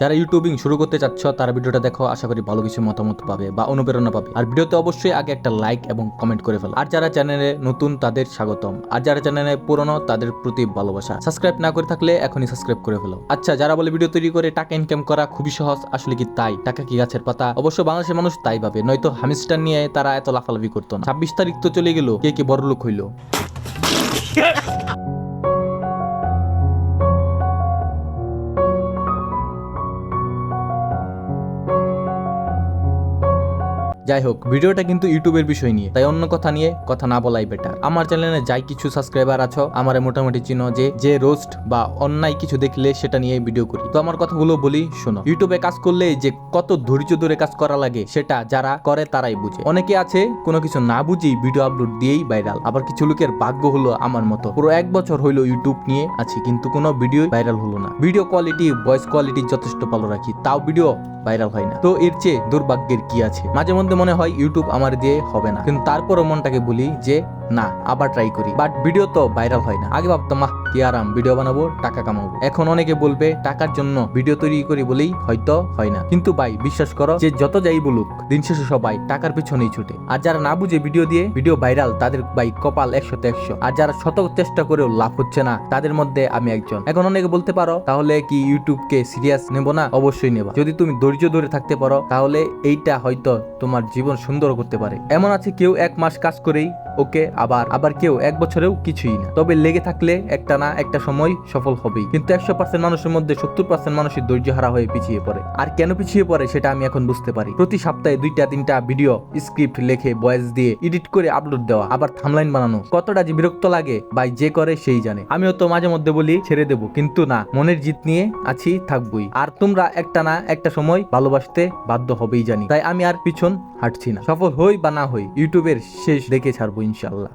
যারা ইউটিউবিং শুরু করতে চাচ্ছ তারা ভিডিওটা দেখো, আশা করি ভালো কিছু মতামত পাবে বা অনুপ্রেরণা পাবে। আর ভিডিওতে অবশ্যই আগে একটা লাইক এবং কমেন্ট করে ফেলো। আর যারা চ্যানেলে নতুন তাদের স্বাগতম, আর যারা চ্যানেলে পুরনো তাদের প্রতি ভালোবাসা। সাবস্ক্রাইব না করে থাকলে এখনই সাবস্ক্রাইব করে ফেলো। আচ্ছা, যারা বলে ভিডিও তৈরি করে টাকা ইনকাম করা খুবই সহজ, আসলে কি তাই? টাকা কি গাছের পাতা? অবশ্য বাংলাদেশের মানুষ তাই ভাবে, নয়তো হামিস্টার নিয়ে তারা এত লাফালাফি করতো না। 26 তারিখ তো চলে গেল, কে কে বড়লোক হইলো? যাই হোক, ভিডিওটা কিন্তু ইউটিউবের বিষয় নিয়ে, তাই অন্য কথা নিয়ে কথা না বলাই বেটার। আমার চ্যানেলে যাই কিছু সাবস্ক্রাইবার আছো, আমারে মোটামুটি চিনো, যে রোস্ট বা অন্যায় কিছু দেখলে সেটা নিয়ে ভিডিও করি। তো আমার কথাগুলো বলি শোনো। ইউটিউবে কাজ করলে যে কত ধৈর্য ধরে কাজ করা লাগে সেটা যারা করে তারাই বুঝে। অনেকে আছে কোনো কিছু না বুঝেই ভিডিও আপলোড দিয়েই ভাইরাল। আবার কিছু লোকের ভাগ্য হলো আমার মতো, পুরো 1 বছর হইলো ইউটিউব নিয়ে আছি কিন্তু কোনো ভিডিও ভাইরাল হলো না। ভিডিও কোয়ালিটি, ভয়েস কোয়ালিটি যথেষ্ট ভালো রাখি, তাও ভিডিও ভাইরাল হয় না। তো এর চেয়ে দুর্ভাগ্যের কি আছে? মাঝে মধ্যে মনে হয় ইউটিউব আমার দিয়ে হবে না, কিন্তু তারপরও মনটাকে বলি যে না, আবার ট্রাই করি। বাট ভিডিও তো ভাইরাল হয় না। আগে ভাবতাম কি আরাম, ভিডিও বানাবো টাকা কামাবো। এখন অনেকে বলবে টাকার জন্য ভিডিও তৈরি করি বলেই হয়তো হয় না। কিন্তু ভাই বিশ্বাস করো, যে যত যাই বলুক দিন শেষে সবাই টাকার পিছনেই ছুটে। আর যারা না বুঝে ভিডিও দিয়ে ভিডিও ভাইরাল, তাদের ভাই কপাল 100তে 100। আর যারা শত চেষ্টা করেও লাভ হচ্ছে না, তাদের মধ্যে আমি একজন। এখন অনেকে বলতে পারো তাহলে কি ইউটিউবকে সিরিয়াস নেব না? অবশ্যই নেবা। যদি তুমি ধৈর্য ধরে থাকতে পারো তাহলে এইটা হয়তো তোমার জীবন সুন্দর করতে পারে। এমন আছে কেউ 1 মাস কাজ করেই ওকে, আবার কেউ 1 বছরেও কিছুই না। তবে লেগে থাকলে একটা না একটা সময় সফল হবেই। কিন্তু 100% মানুষের মধ্যে 70% মানুষের ধৈর্য হারা হয়ে পিছিয়ে পড়ে। আর কেন পিছিয়ে পড়ে সেটা আমি এখন বুঝতে পারি। প্রতি সপ্তাহে 2-3টা ভিডিও স্ক্রিপ্ট লেখে, ভয়েস দিয়ে এডিট করে আপলোড দেওয়া, আবার থাম্বনেইল বানানো, কতটা যে বিরক্ত লাগে ভাই, যে করে সেই জানে। আমিও তো মাঝে মধ্যে বলি ছেড়ে দেবো, কিন্তু না, মনের জিত নিয়ে আছি, থাকবই। আর তোমরা একটা না একটা সময় ভালোবাসতে বাধ্য হবেই জানি, তাই আমি আর পিছন হাঁটছি না। সফল হই বা না হই, ইউটিউবের শেষ দেখে ছাড়বো ইনশাআল্লাহ।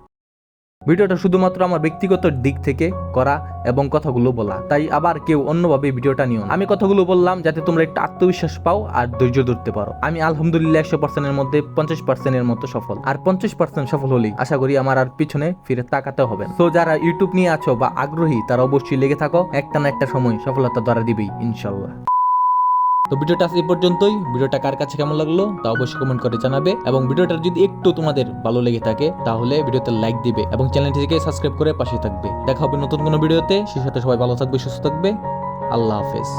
ভিডিওটা শুধুমাত্র আমার ব্যক্তিগত দিক থেকে করা এবং কথাগুলো বলা, তাই আবার কেউ অন্যভাবে ভিডিওটা নিও না। আমি কথাগুলো বললাম যাতে তোমরা একটু আত্মবিশ্বাস পাও আর ধৈর্য ধরতে পারো। আমি আলহামদুলিল্লাহ 100% এর মধ্যে 50% এর মতো সফল। আর 50% সফল হলেই আশা করি আমার আর পিছনে ফিরে তাকাতে হবে না। তো যারা ইউটিউব নিয়ে আছো বা আগ্রহী, তারা অবশ্যই লেগে থাকো, একটা না একটা সময় সফলতা ধরা দিবেই ইনশাআল্লাহ। তো ভিডিওটা এই পর্যন্তই। ভিডিওটা কার কাছে কেমন লাগলো তা অবশ্যই কমেন্ট করে জানাবে, এবং ভিডিওটা যদি একটু তোমাদের ভালো লেগে থাকে তাহলে ভিডিওতে লাইক দিবে এবং চ্যানেলটিকে সাবস্ক্রাইব করে পাশে থাকবে। দেখা হবে নতুন কোনো ভিডিওতে। সেই সাথে সবাই ভালো থাকবে, সুস্থ থাকবে। আল্লাহ হাফেজ।